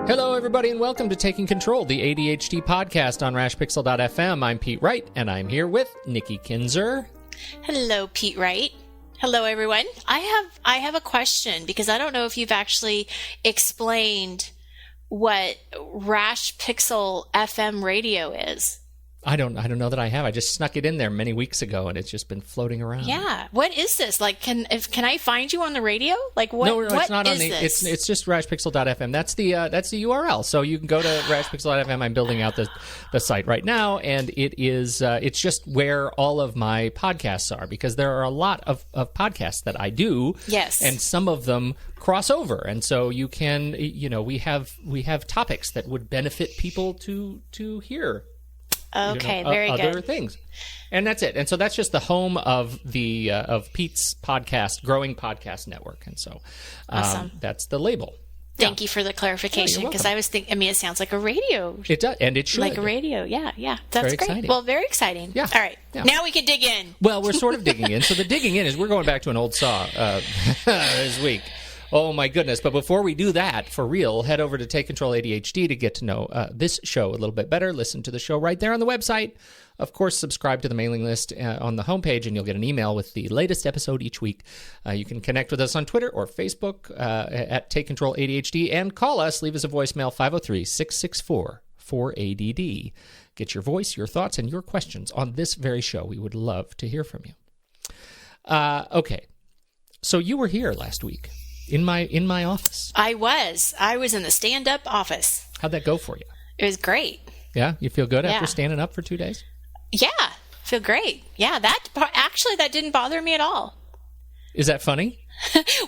Hello, everybody, and welcome to Taking Control, the ADHD podcast on rashpixel.fm. I'm Pete Wright, and I'm here with Nikki Kinzer. Hello, Pete Wright. Hello, everyone. I have a question because I don't know if you've actually explained what Rash Pixel FM radio is. I don't know that I have. I just snuck it in there many weeks ago, and it's just been floating around. Yeah. What is this? Like, can I find you on the radio? Like, what? No, what it's not is on the. this? It's just rashpixel.fm. That's the URL. So you can go to rashpixel.fm. I'm building out the site right now, and it's just where all of my podcasts are, because there are a lot of podcasts that I do. Yes. And some of them cross over, and so you can we have topics that would benefit people to hear. Okay, very good. Other things, and that's it. And so that's just the home of the of Pete's podcast, growing podcast network. And so Awesome. That's the label. Thank you for the clarification, because I was thinking. I mean, it sounds like a radio. It does, and it should. Like a radio. Yeah. That's very great. exciting. Well, very exciting. Yeah. All right. Yeah. Now we can dig in. Well, we're sort of digging in. So the digging in is we're going back to an old saw this week. Oh, my goodness. But before we do that, for real, head over to Take Control ADHD to get to know this show a little bit better. Listen to the show right there on the website. Of course, subscribe to the mailing list on the homepage, and you'll get an email with the latest episode each week. You can connect with us on Twitter or Facebook at Take Control ADHD, and call us. Leave us a voicemail, 503-664-4ADD. Get your voice, your thoughts, and your questions on this very show. We would love to hear from you. Okay. So you were here last week. In my office. I was in the stand-up office. How'd that go for you? It was great. Yeah? You feel good after standing up for 2 days? Yeah, feel great. Yeah, that didn't bother me at all. Is that funny?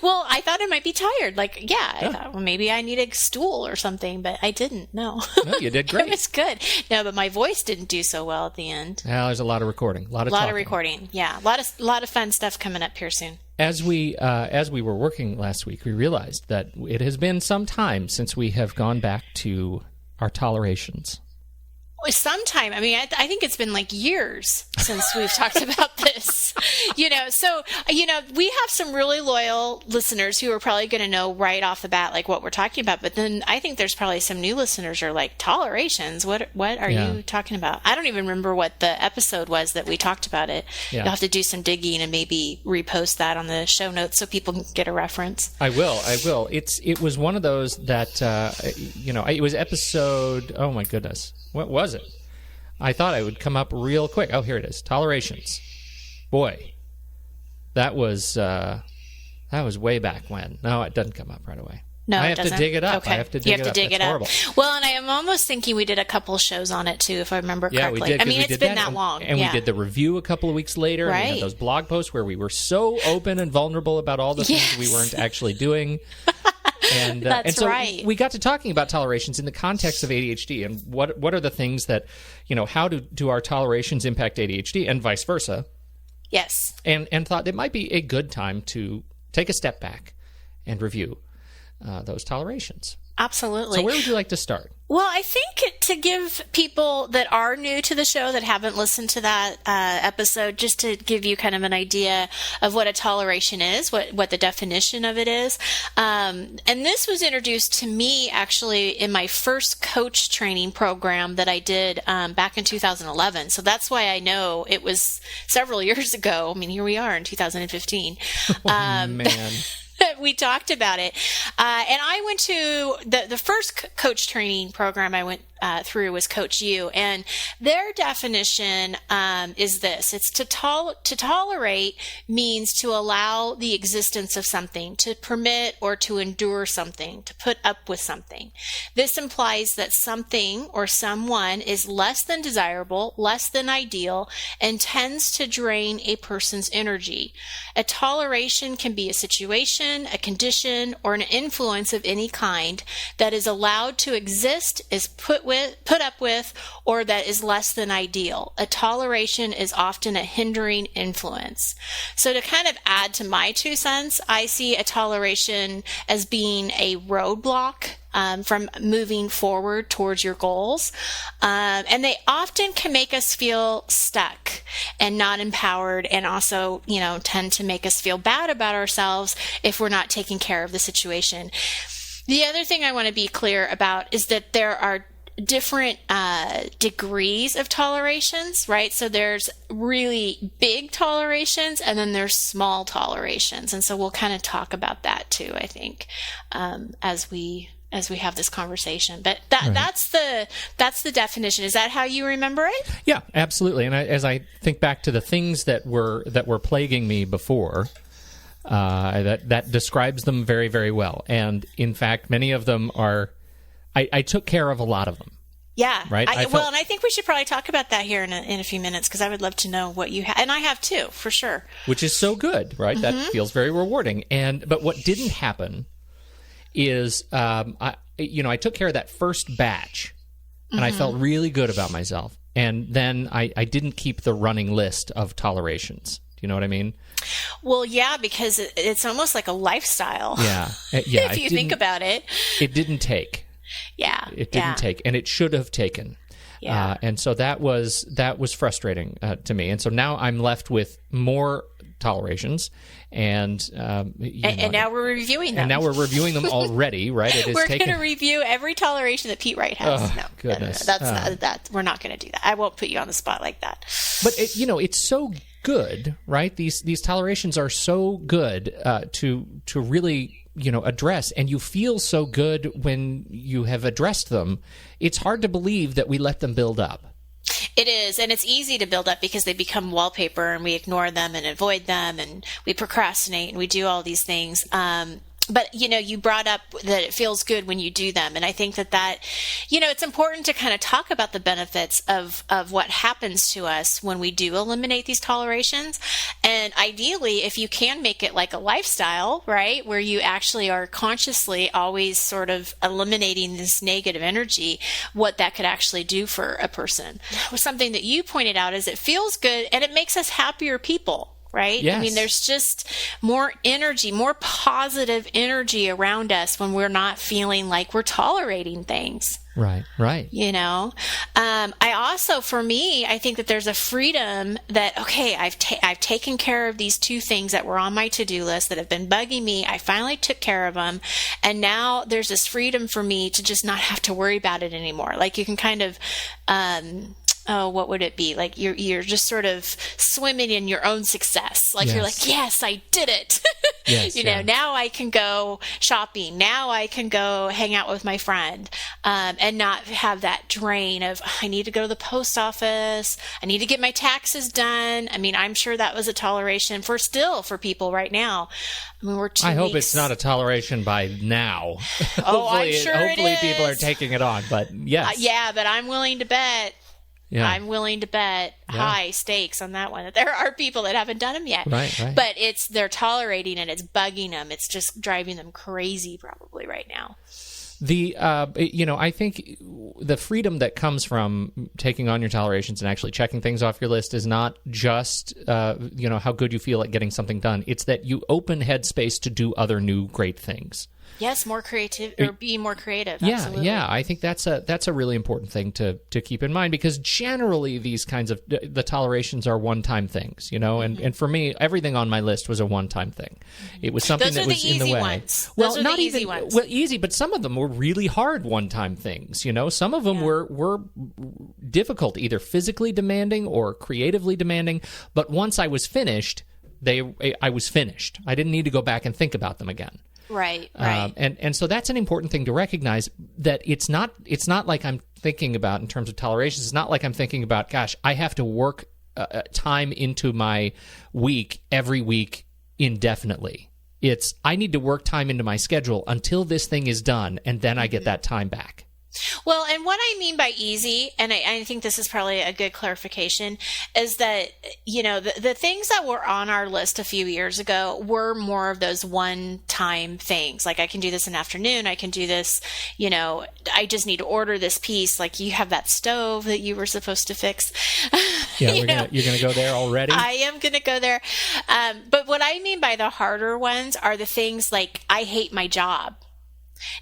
Well, I thought I might be tired. I thought, well, maybe I need a stool or something, but I didn't. No. No, you did great. It was good. No, but my voice didn't do so well at the end. Well, there's a lot of recording, a lot of recording. Yeah, a lot of fun stuff coming up here soon. As we were working last week, we realized that it has been some time since we have gone back to our tolerations. Sometime. I mean, I think it's been like years since we've talked about this. So we have some really loyal listeners who are probably going to know right off the bat, like, what we're talking about. But then I think there's probably some new listeners who are like, tolerations? What are you talking about? I don't even remember what the episode was that we talked about it. Yeah. You'll have to do some digging and maybe repost that on the show notes so people can get a reference. I will. It was one of those that, it was episode, oh my goodness. What was it? I thought I would come up real quick. Oh, here it is. Tolerations. Boy, that was way back when. No, it doesn't come up right away. No, I it have to dig it up. Okay. I have to dig it up. Horrible. Well, and I am almost thinking we did a couple shows on it too, if I remember correctly. Yeah, we did. I mean, it's been that long. And we did the review a couple of weeks later. Right. And we had those blog posts where we were so open and vulnerable about all the things we weren't actually doing. And so right. We got to talking about tolerations in the context of ADHD, and what are the things that, how do our tolerations impact ADHD and vice versa? Yes. And thought it might be a good time to take a step back and review those tolerations. Absolutely. So where would you like to start? Well, I think to give people that are new to the show that haven't listened to that episode, just to give you kind of an idea of what a toleration is, what the definition of it is. And this was introduced to me actually in my first coach training program that I did back in 2011. So that's why I know it was several years ago. I mean, here we are in 2015. Oh, man. We talked about it. And I went to the first coach training program I went through was Coach U. And their definition is this. It's to tolerate means to allow the existence of something, to permit or to endure something, to put up with something. This implies that something or someone is less than desirable, less than ideal, and tends to drain a person's energy. A toleration can be a situation, a condition, or an influence of any kind that is allowed to exist, is put up with, or that is less than ideal. A toleration is often a hindering influence. So to kind of add to my 2 cents, I see a toleration as being a roadblock from moving forward towards your goals. And they often can make us feel stuck and not empowered, and also, tend to make us feel bad about ourselves if we're not taking care of the situation. The other thing I want to be clear about is that there are different degrees of tolerations, right? So there's really big tolerations and then there's small tolerations. And so we'll kind of talk about that too, I think, as we have this conversation. But that's the definition. Is that how you remember it? Yeah, absolutely. And as I think back to the things that were plaguing me before, that describes them very, very well. And in fact, many of them are, I took care of a lot of them. Yeah. Right. And I think we should probably talk about that here in a few minutes, because I would love to know what you have. And I have too, for sure. Which is so good, right? Mm-hmm. That feels very rewarding. But what didn't happen is, I took care of that first batch, and I felt really good about myself. And then I didn't keep the running list of tolerations. Do you know what I mean? Well, yeah, because it's almost like a lifestyle. Yeah. If you think about it. It didn't take. Yeah. It didn't take, and it should have taken. Yeah. And so that was frustrating to me. And so now I'm left with more tolerations, and now we're reviewing them. And now we're reviewing them already, right? We're going to review every toleration that Pete Wright has. Oh, goodness. No, that's not. We're not going to do that. I won't put you on the spot like that. But it's so good, right? These tolerations are so good to really address, and you feel so good when you have addressed them. It's hard to believe that we let them build up. It is, and it's easy to build up because they become wallpaper, and we ignore them and avoid them, and we procrastinate, and we do all these things. But, you brought up that it feels good when you do them. And I think that it's important to kind of talk about the benefits of what happens to us when we do eliminate these tolerations. And ideally, if you can make it like a lifestyle, right, where you actually are consciously always sort of eliminating this negative energy, what that could actually do for a person. Something that you pointed out is it feels good and it makes us happier people. Right? Yes. I mean, there's just more energy, more positive energy around us when we're not feeling like we're tolerating things. Right. I also, for me, I think that there's a freedom that, okay, I've taken care of these two things that were on my to-do list that have been bugging me. I finally took care of them. And now there's this freedom for me to just not have to worry about it anymore. Like you can kind of, what would it be? Like you're just sort of swimming in your own success. Like You're like, yes, I did it. Yes, now I can go shopping. Now I can go hang out with my friend, and not have that drain of, I need to go to the post office. I need to get my taxes done. I mean, I'm sure that was a toleration for people right now. I mean, we're 2 I hope weeks. it's not a toleration by now. Oh, I'm sure it is. Hopefully people are taking it on, but yes. Yeah, but I'm willing to bet. Yeah. I'm willing to bet high stakes on that one, that there are people that haven't done them yet. Right. But they're tolerating it. It's bugging them. It's just driving them crazy probably right now. I think the freedom that comes from taking on your tolerations and actually checking things off your list is not just, how good you feel at getting something done. It's that you open headspace to do other new great things. Yes, more creative, or be more creative. Absolutely. Yeah. I think that's a really important thing to keep in mind, because generally these kinds of the tolerations are one-time things, and for me, everything on my list was a one-time thing. It was something that was in the way. Ones. Well, Those are not the easy even ones. well easy, but some of them were really hard one-time things. Some of them were difficult, either physically demanding or creatively demanding. But once I was finished, I was finished. I didn't need to go back and think about them again. Right. And so that's an important thing to recognize, that it's not like I'm thinking about in terms of tolerations. It's not like I'm thinking about, gosh, I have to work time into my week every week indefinitely. It's, I need to work time into my schedule until this thing is done, and then I get that time back. Well, and what I mean by easy, and I think this is probably a good clarification, is that, the things that were on our list a few years ago were more of those one-time things. Like, I can do this in the afternoon. I can do this, I just need to order this piece. Like, you have that stove that you were supposed to fix. Yeah, you're going to go there already? I am going to go there. But what I mean by the harder ones are the things like, I hate my job.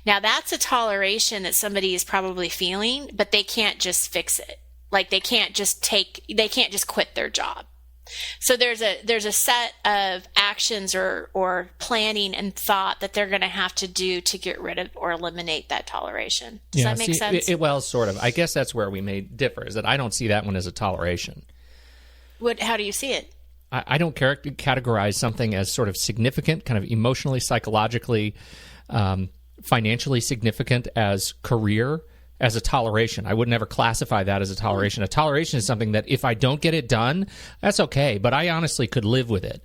Now, that's a toleration that somebody is probably feeling, but they can't just fix it. Like, they can't just quit their job. So there's a set of actions or planning and thought that they're going to have to do to get rid of or eliminate that toleration. Does that make sense? Well, sort of. I guess that's where we may differ, is that I don't see that one as a toleration. How do you see it? I don't categorize something as sort of significant, kind of emotionally, psychologically, financially significant as career, as a toleration. I would never classify that as a toleration. A toleration is something that if I don't get it done, that's okay, but I honestly could live with it.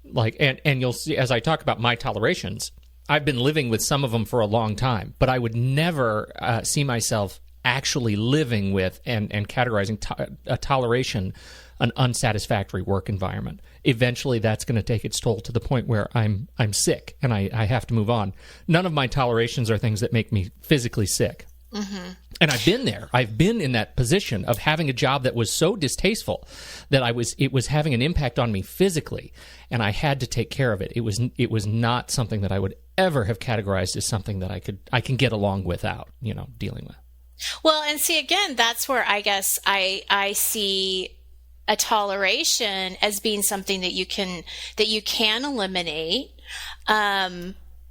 Like, and you'll see, as I talk about my tolerations, I've been living with some of them for a long time, but I would never see myself actually living with and categorizing a toleration an unsatisfactory work environment. Eventually, that's going to take its toll to the point where I'm sick and I have to move on. None of my tolerations are things that make me physically sick. Mm-hmm. And I've been there. I've been in that position of having a job that was so distasteful that it was having an impact on me physically, and I had to take care of it. It was not something that I would ever have categorized as something that I can get along without, dealing with. Well, and see, again, that's where I guess I see a toleration as being something that you can eliminate.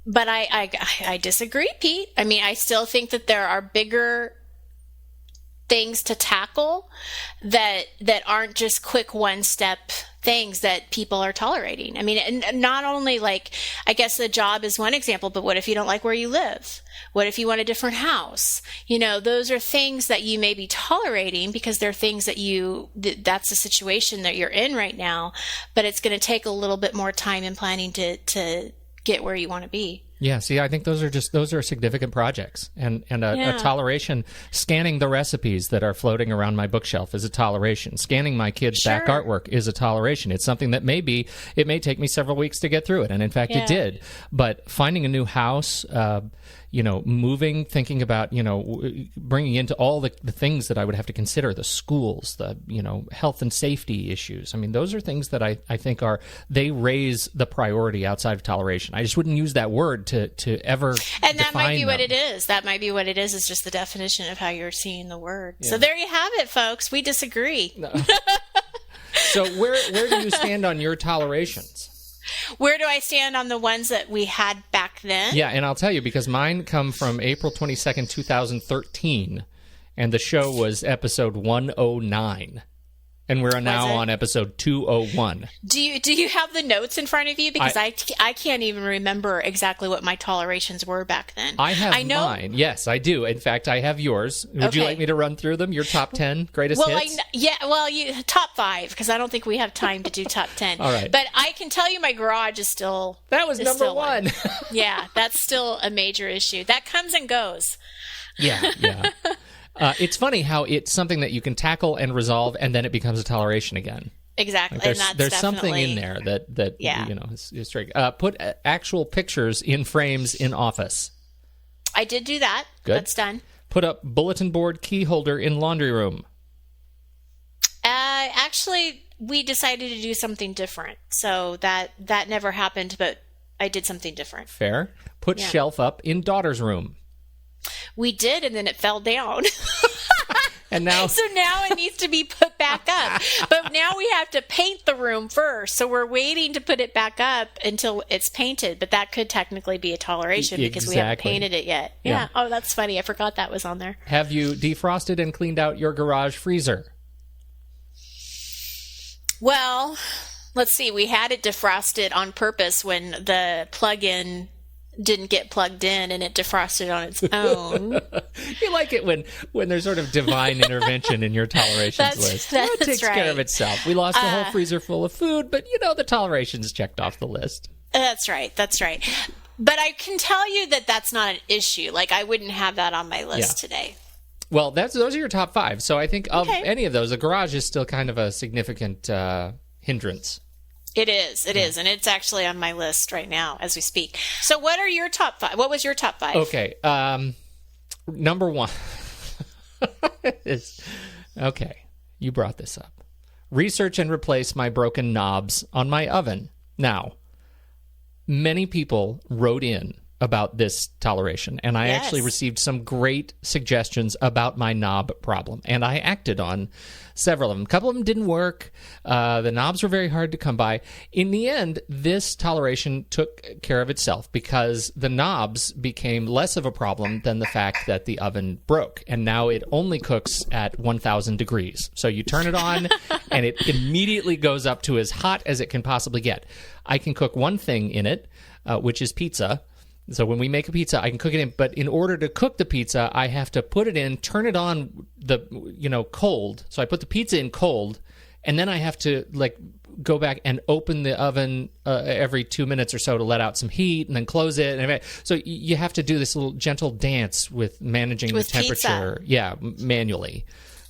But I disagree, Pete. I mean, I still think that there are bigger things to tackle that aren't just quick one-step things that people are tolerating. I mean, and not only I guess the job is one example, but what if you don't like where you live? What if you want a different house? Those are things that you may be tolerating because they're things that's the situation that you're in right now, but it's going to take a little bit more time and planning to get where you want to be. Yeah, see, I think those are significant projects. And a toleration, scanning the recipes that are floating around my bookshelf is a toleration. Scanning my kids' back artwork is a toleration. It's something that it may take me several weeks to get through it. And in fact, it did. But finding a new house, moving, thinking about, bringing into all the things that I would have to consider, the schools, the, health and safety issues. I mean, those are things that I think they raise the priority outside of toleration. I just wouldn't use that word to ever And that might be them. What it is. That might be what it is. It's just the definition of how you're seeing the word. Yeah. So there you have it, folks. We disagree. No. So where do you stand on your tolerations? Where do I stand on the ones that we had back then? Yeah, and I'll tell you, because mine come from April 22nd, 2013, and the show was episode 109. And we're now on episode 201. Do you have the notes in front of you? Because I can't even remember exactly what my tolerations were back then. I have mine. Yes, I do. In fact, I have yours. Would you like me to run through them? Your top 10 greatest hits? Top 5, because I don't think we have time to do top 10. All right. But I can tell you my garage is still... That was number 1. Yeah, that's still a major issue. That comes and goes. Yeah. It's funny how it's something that you can tackle and resolve, and then it becomes a toleration again. Exactly. There's something in there that is straight. Put actual pictures in frames in office. I did do that. Good. That's done. Put up bulletin board key holder in laundry room. Actually, we decided to do something different, so that never happened. But I did something different. Fair. Put shelf up in daughter's room. We did, and then it fell down. And now... So now it needs to be put back up. But now we have to paint the room first. So we're waiting to put it back up until it's painted. But that could technically be a toleration because we haven't painted it yet. Yeah. Oh, that's funny. I forgot that was on there. Have you defrosted and cleaned out your garage freezer? Well, let's see. We had it defrosted on purpose when the plug-in didn't get plugged in and it defrosted on its own. You like it when there's sort of divine intervention in your tolerations list. It takes care of itself. We lost a whole freezer full of food, but the tolerations checked off the list. That's right. But I can tell you that that's not an issue. I wouldn't have that on my list today. Well, those are your top 5. So I think of any of those, the garage is still kind of a significant hindrance. It is, and it's actually on my list right now as we speak. So what are your top 5? What was your top 5? Okay, number 1 is, you brought this up. Research and replace my broken knobs on my oven. Now, many people wrote in about this toleration, and I actually received some great suggestions about my knob problem, and I acted on several of them. A couple of them didn't work. The knobs were very hard to come by. In the end, this toleration took care of itself because the knobs became less of a problem than the fact that the oven broke, and now it only cooks at 1,000 degrees. So you turn it on, and it immediately goes up to as hot as it can possibly get. I can cook one thing in it, which is pizza. So when we make a pizza, I can cook it in. But in order to cook the pizza, I have to put it in, turn it on cold. So I put the pizza in cold, and then I have to go back and open the oven every 2 minutes or so to let out some heat, and then close it. And so you have to do this little gentle dance with managing the temperature, manually.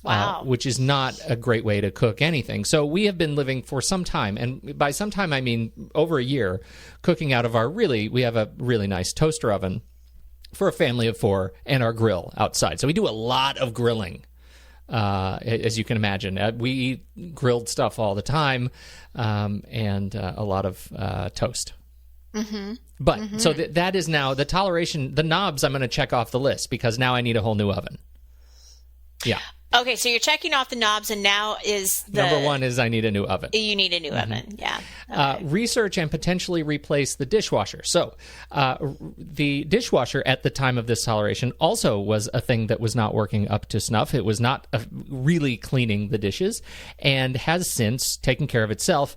Wow. Which is not a great way to cook anything. So we have been living for some time, and by some time I mean over a year, cooking out of we have a really nice toaster oven for a family of 4 and our grill outside. So we do a lot of grilling, as you can imagine. We eat grilled stuff all the time, and a lot of toast. Mm-hmm. But so that is now the toleration. The knobs I'm going to check off the list because now I need a whole new oven. Yeah. Okay, so you're checking off the knobs, and now is number one is I need a new oven. You need a new oven, yeah. Okay. Research and potentially replace the dishwasher. So the dishwasher at the time of this toleration also was a thing that was not working up to snuff. It was not really cleaning the dishes, and has since taken care of itself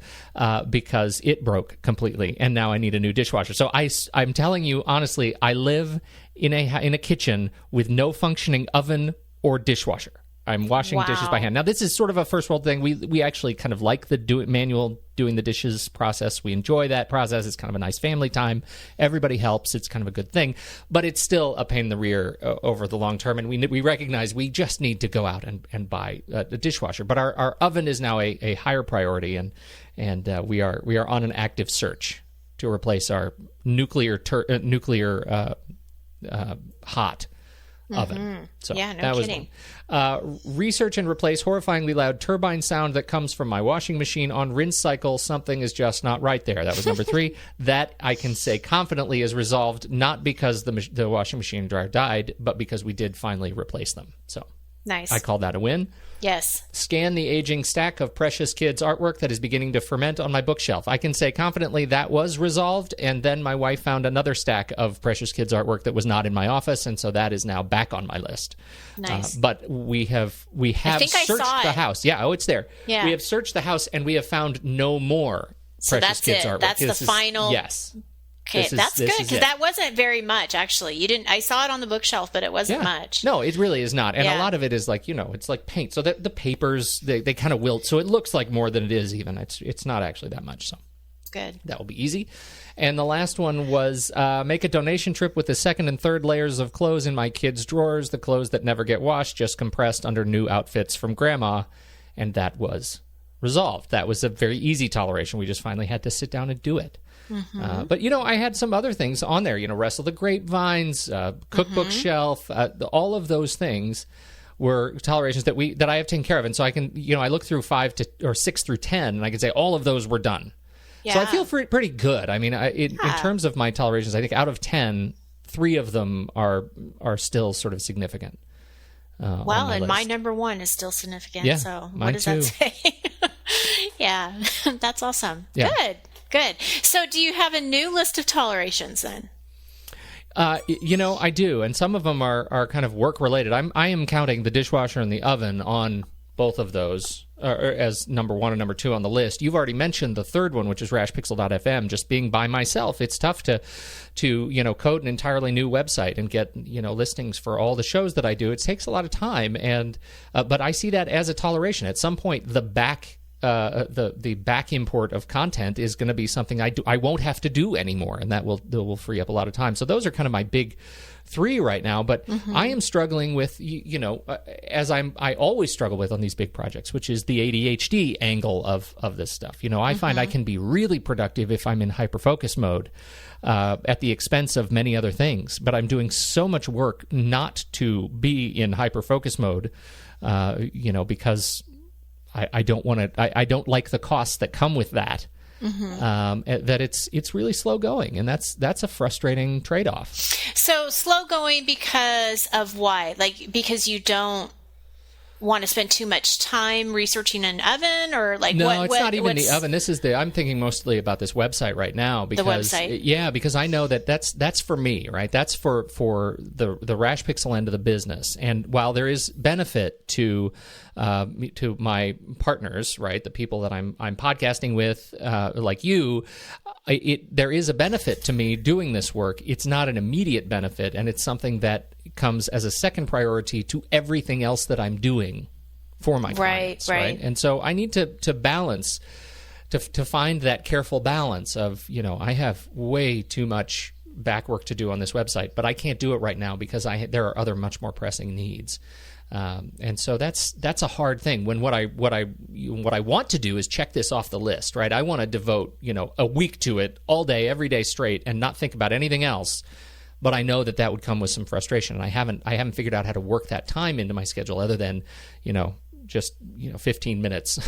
because it broke completely, and now I need a new dishwasher. So I'm telling you honestly, I live in a kitchen with no functioning oven or dishwasher. I'm washing dishes by hand. Now, this is sort of a first world thing. We actually kind of like the manual doing the dishes process. We enjoy that process. It's kind of a nice family time. Everybody helps. It's kind of a good thing. But it's still a pain in the rear over the long term. And we recognize we just need to go out and buy a dishwasher. But our oven is now a higher priority, and we are on an active search to replace our nuclear hot oven. So yeah, no that kidding. Was one. Research and replace horrifyingly loud turbine sound that comes from my washing machine on rinse cycle. Something is just not right there. That was number 3. That I can say confidently is resolved, not because the washing machine and dryer died, but because we did finally replace them. So nice. I call that a win. Yes. Scan the aging stack of Precious Kids artwork that is beginning to ferment on my bookshelf. I can say confidently that was resolved, and then my wife found another stack of Precious Kids artwork that was not in my office, and so that is now back on my list. Nice. But we have searched the house. Yeah, it's there. Yeah. We have searched the house, and we have found no more Precious Kids artwork. That's the final. Yes. Okay, that's good, because that wasn't very much, actually. I saw it on the bookshelf, but it wasn't much. No, it really is not. And a lot of it is it's like paint. So the papers, they kind of wilt. So it looks like more than it is even. It's not actually that much. So good. That will be easy. And the last one was make a donation trip with the second and third layers of clothes in my kids' drawers, the clothes that never get washed, just compressed under new outfits from Grandma. And that was resolved. That was a very easy toleration. We just finally had to sit down and do it. Mm-hmm. But, I had some other things on there, Wrestle the Grapevines, cookbook shelf, all of those things were tolerations that I have taken care of. And so I can, I look through 6 through 10, and I can say all of those were done. Yeah. So I feel pretty good. I mean, in terms of my tolerations, I think out of 10, 3 of them are still sort of significant. Well, and my number 1 is still significant. Yeah, so what does that say? Yeah, that's awesome. Yeah. Good. So do you have a new list of tolerations then? I do, and some of them are kind of work related. I am counting the dishwasher and the oven on both of those as number 1 and number 2 on the list. You've already mentioned the third one, which is rashpixel.fm. Just being by myself, it's tough to code an entirely new website and get listings for all the shows that I do. It takes a lot of time, and but I see that as a toleration. At some point, the back import of content is going to be something I won't have to do anymore, and that will free up a lot of time. So those are kind of my big 3 right now, but I am struggling with, as I always struggle with on these big projects, which is the ADHD angle of this stuff. I find I can be really productive if I'm in hyperfocus mode at the expense of many other things, but I'm doing so much work not to be in hyperfocus mode, because I don't want to. I don't like the costs that come with that, that it's really slow going, and that's a frustrating trade-off. So slow going because of why? Like because you don't want to spend too much time researching an oven, or like no, it's not even the oven. I'm thinking mostly about this website right now because the website. Yeah, because I know that's for me, right? That's for the Rash Pixel end of the business. And while there is benefit to my partners, right, the people that I'm podcasting with, like you, there is a benefit to me doing this work. It's not an immediate benefit, and it's something that comes as a second priority to everything else that I'm doing for my clients, right? And so I need to balance, to find that careful balance of, I have way too much back work to do on this website, but I can't do it right now because there are other much more pressing needs. And so that's a hard thing when what I want to do is check this off the list, right? I want to devote, a week to it all day, every day straight, and not think about anything else. But I know that would come with some frustration, and I haven't figured out how to work that time into my schedule other than, just 15 minutes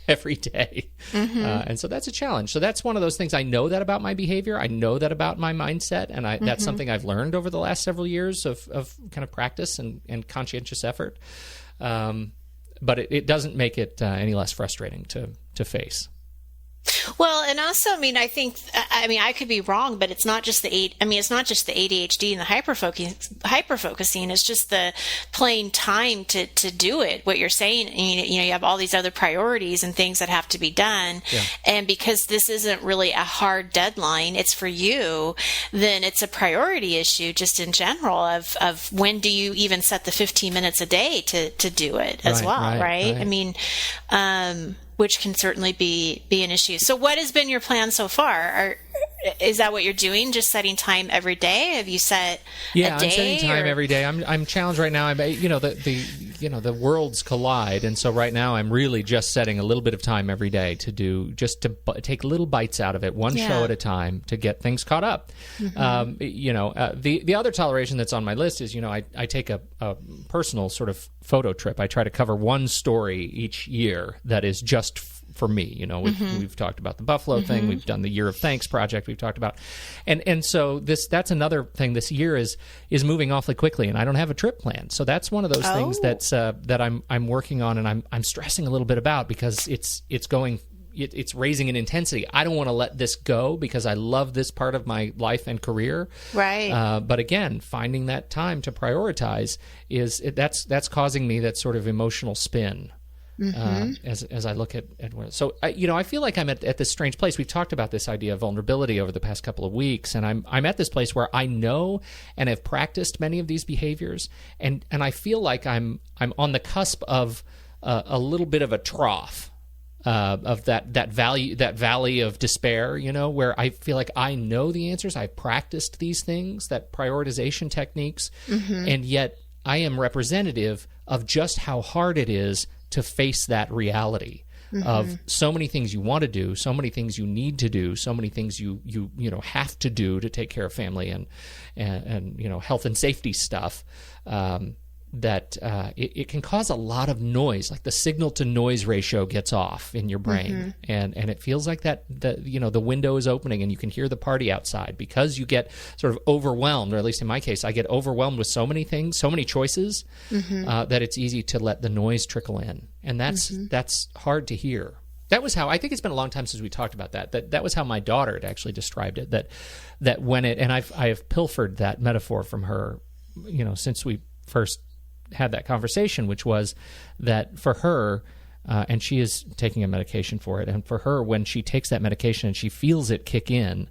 every day. And so that's a challenge. So that's one of those things. I know that about my behavior. I know that about my mindset, and that's something I've learned over the last several years of kind of practice and conscientious effort. But it doesn't make it any less frustrating to face. Well, and also, I think, I could be wrong, but it's not just the ADHD and the hyperfocusing. It's just the plain time to do it. What you're saying, you have all these other priorities and things that have to be done. Yeah. And because this isn't really a hard deadline, it's for you, then it's a priority issue just in general of when do you even set the 15 minutes a day to do it as well, right? Which can certainly be an issue. So what has been your plan so far? Is that what you're doing? Just setting time every day? Have you set a day? I'm setting time every day. I'm challenged right now. The worlds collide, and so right now I'm really just setting a little bit of time every day to take little bites out of it, one show at a time, to get things caught up. The other toleration that's on my list is I take a personal sort of photo trip. I try to cover one story each year that is just for me. We've talked about the Buffalo thing. We've done the Year of Thanks project we've talked about. And so that's another thing. This year is moving awfully quickly, and I don't have a trip planned. So that's one of those things that I'm working on, and I'm stressing a little bit about because it's raising in intensity. I don't want to let this go because I love this part of my life and career. Right. But again, finding that time to prioritize that's causing me that sort of emotional spin. As I look at so I feel like I'm at this strange place. We've talked about this idea of vulnerability over the past couple of weeks, and I'm at this place where I know and have practiced many of these behaviors, and I feel like I'm on the cusp of a little bit of a trough of that valley of despair, where I feel like I know the answers. I've practiced these things, that prioritization techniques, and yet I am representative of just how hard it is to face that reality of so many things you want to do, so many things you need to do, so many things you have to do to take care of family and health and safety stuff. That it can cause a lot of noise, like the signal to noise ratio gets off in your brain, and it feels like the window is opening and you can hear the party outside because you get sort of overwhelmed, or at least in my case, I get overwhelmed with so many things, so many choices, that it's easy to let the noise trickle in, and that's hard to hear. That was how, I think it's been a long time since we talked about that was how my daughter had actually described it, that when and I have pilfered that metaphor from her, since we first had that conversation, which was that for her, and she is taking a medication for it, and for her, when she takes that medication and she feels it kick in,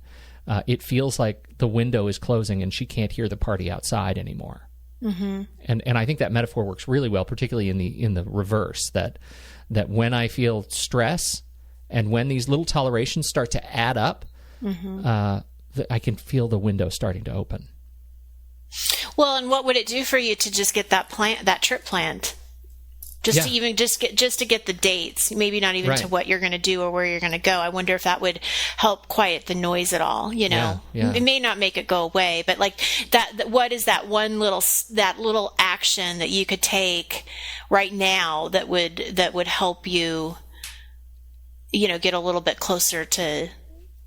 it feels like the window is closing and she can't hear the party outside anymore. And I think that metaphor works really well, particularly in the reverse, that when I feel stress and when these little tolerations start to add up, I can feel the window starting to open. Well, and what would it do for you to just get that trip planned? To get the dates, maybe not even to what you're going to do or where you're going to go. I wonder if that would help quiet the noise at all. It may not make it go away, but like that, what is that little action that you could take right now that would help you, get a little bit closer to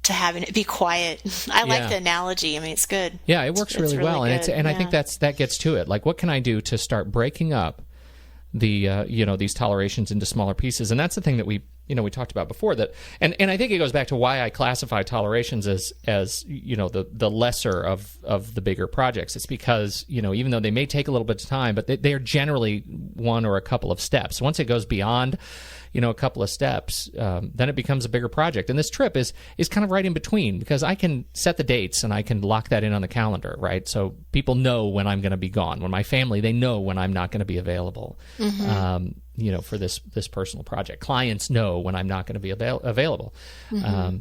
having it be quiet. I like the analogy. I mean, it's good. Yeah, it works really well. Good. And I think that gets to it. Like, what can I do to start breaking up the these tolerations into smaller pieces? And that's the thing that we talked about before, that and I think it goes back to why I classify tolerations as the lesser of the bigger projects. It's because even though they may take a little bit of time, but they are generally one or a couple of steps. Once it goes beyond a couple of steps, then it becomes a bigger project. And this trip is kind of right in between, because I can set the dates and I can lock that in on the calendar, right? So people know when I'm going to be gone. When my family, they know when I'm not going to be available, for this personal project. Clients know when I'm not going to be available. I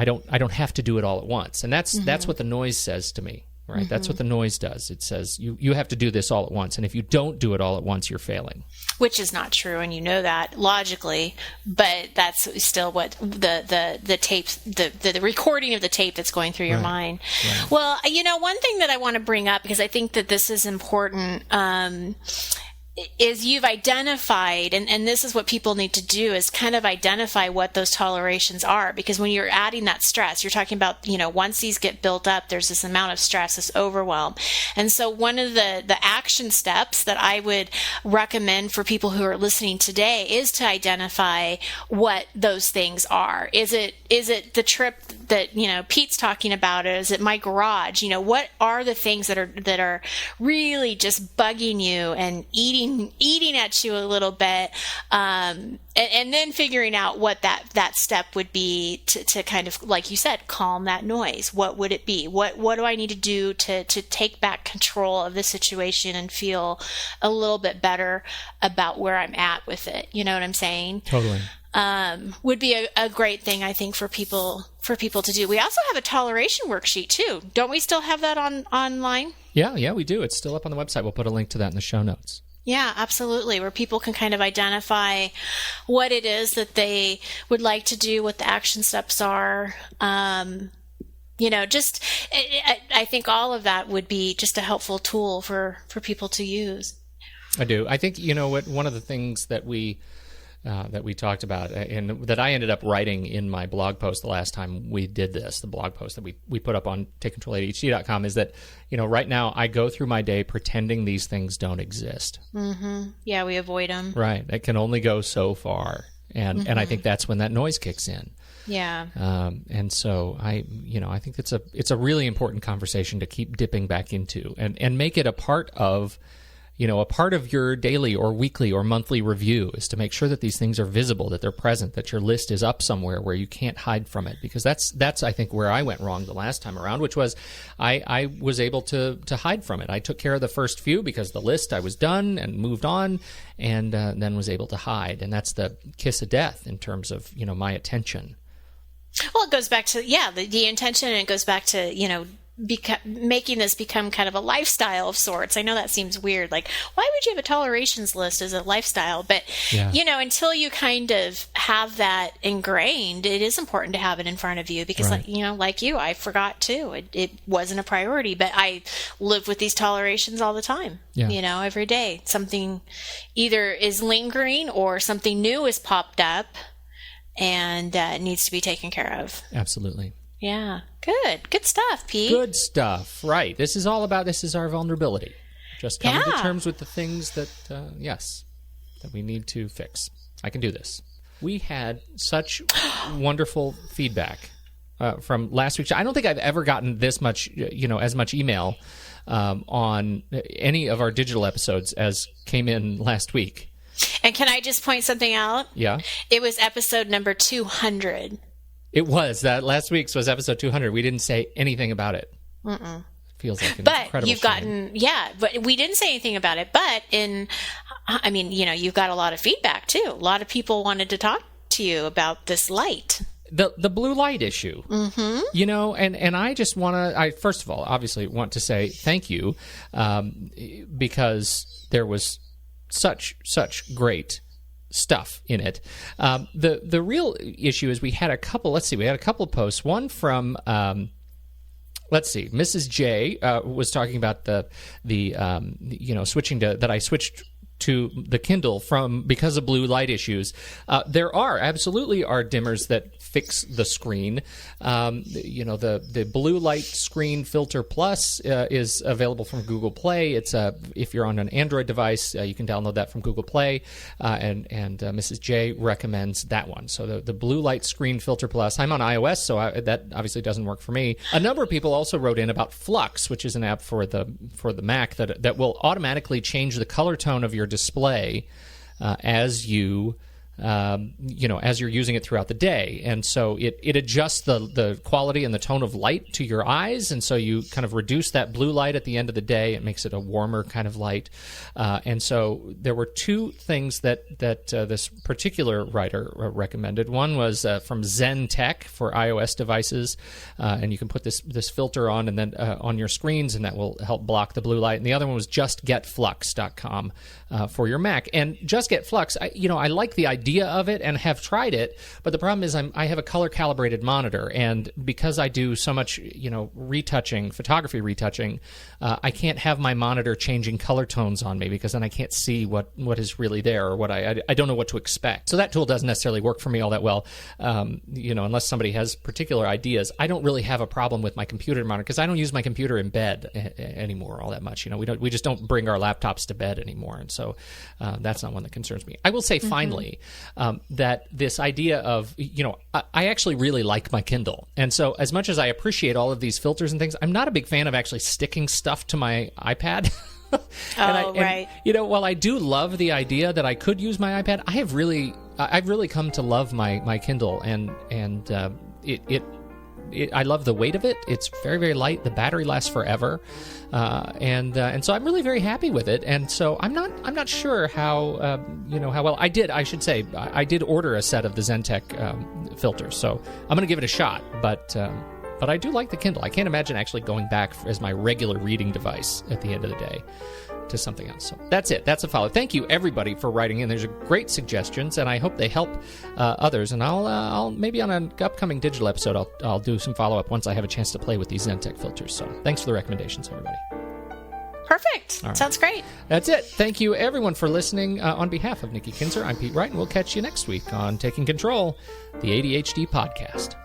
don't have to do it all at once. And that's what the noise says to me. Right. That's what the noise does. It says you have to do this all at once, and if you don't do it all at once, you're failing. Which is not true, and you know that logically, but that's still what the tape, the recording of the tape that's going through your mind. Right. Well, one thing that I want to bring up, because I think that this is important, is you've identified, and this is what people need to do, is kind of identify what those tolerations are. Because when you're adding that stress, you're talking about, once these get built up, there's this amount of stress, this overwhelm. And so one of the action steps that I would recommend for people who are listening today is to identify what those things are. Is it the trip that, Pete's talking about? Is it my garage? What are the things that are really just bugging you and eating at you a little bit, and then figuring out what that step would be to kind of, like you said, calm that noise. What would it be? What do I need to do to take back control of the situation and feel a little bit better about where I'm at with it? You know what I'm saying? Totally. Would be a great thing, I think, for people to do. We also have a toleration worksheet too. Don't we still have that online? Yeah, we do. It's still up on the website. We'll put a link to that in the show notes. Yeah, absolutely. Where people can kind of identify what it is that they would like to do, what the action steps are. I think all of that would be just a helpful tool for people to use. I do. I think, one of the things that we talked about, and that I ended up writing in my blog post the last time we did this, the blog post that we put up on takecontroladhd.com, is that, right now I go through my day pretending these things don't exist. Mm-hmm. Yeah, we avoid them. Right. It can only go so far. And I think that's when that noise kicks in. Yeah. And so I think it's a really important conversation to keep dipping back into and make it a part of a part of your daily or weekly or monthly review, is to make sure that these things are visible, that they're present, that your list is up somewhere where you can't hide from it. Because that's I think where I went wrong the last time around, which was I was able to hide from it. I took care of the first few because the list, I was done and moved on, and then was able to hide. And that's the kiss of death in terms of my attention. Well, it goes back to the intention, and it goes back to making this become kind of a lifestyle of sorts. I know that seems weird. Like, why would you have a tolerations list as a lifestyle? But, until you kind of have that ingrained, it is important to have it in front of you because, right. Like you, I forgot too. It wasn't a priority, but I live with these tolerations all the time, every day. Something either is lingering or something new is popped up and needs to be taken care of. Absolutely. Yeah. Good stuff, Pete. Good stuff. Right. This is our vulnerability. Just coming to terms with the things that we need to fix. I can do this. We had such wonderful feedback from last week's show. I don't think I've ever gotten this much, as much email on any of our digital episodes as came in last week. And can I just point something out? Yeah. It was episode number 200. It was. That last week's was episode 200. We didn't say anything about it. Mm-mm. Feels like an incredible you've shame. But we didn't say anything about it. But you've got a lot of feedback too. A lot of people wanted to talk to you about this light. The blue light issue. Mm-hmm. And I just first of all, obviously want to say thank you because there was such great stuff in it. The real issue is we had a couple of posts. One from Mrs. J was talking about the switching to that I switched to the Kindle because of blue light issues. There absolutely are dimmers that fix the screen. The blue light screen filter plus is available from Google Play. It's if you're on an Android device, you can download that from Google Play, and Mrs. J recommends that one. So the blue light screen filter plus. I'm on iOS, so that obviously doesn't work for me. A number of people also wrote in about Flux, which is an app for the Mac that will automatically change the color tone of your display as you as you're using it throughout the day. And so it adjusts the quality and the tone of light to your eyes, and so you kind of reduce that blue light at the end of the day. It makes it a warmer kind of light. And so there were two things that this particular writer recommended. One was from Zen Tech for iOS devices, and you can put this filter on and then on your screens, and that will help block the blue light. And the other one was justgetflux.com for your Mac. And Just Get Flux, I like the idea of it and have tried it, but the problem is I have a color calibrated monitor, and because I do so much photography retouching, I can't have my monitor changing color tones on me, because then I can't see what is really there, or what I don't know what to expect. So that tool doesn't necessarily work for me all that well, unless somebody has particular ideas. I don't really have a problem with my computer monitor, because I don't use my computer in bed anymore all that much. We just don't bring our laptops to bed anymore, and so that's not one that concerns me. I will say finally that this idea of, I actually really like my Kindle. And so as much as I appreciate all of these filters and things, I'm not a big fan of actually sticking stuff to my iPad. Right. While I do love the idea that I could use my iPad, I've really come to love my Kindle, and I love the weight of it. It's very, very light. The battery lasts forever, and so I'm really very happy with it. And so I'm not sure how well I did. I should say I did order a set of the ZenTech filters, so I'm going to give it a shot. But I do like the Kindle. I can't imagine actually going back as my regular reading device at the end of the day to something else. So that's it. That's a follow. Thank you, everybody, for writing in. There's great suggestions, and I hope they help others. And I'll maybe on an upcoming digital episode, I'll do some follow-up once I have a chance to play with these ZenTech filters. So thanks for the recommendations, everybody. Perfect. Right. Sounds great. That's it. Thank you, everyone, for listening. On behalf of Nikki Kinzer, I'm Pete Wright, and we'll catch you next week on Taking Control, the ADHD podcast.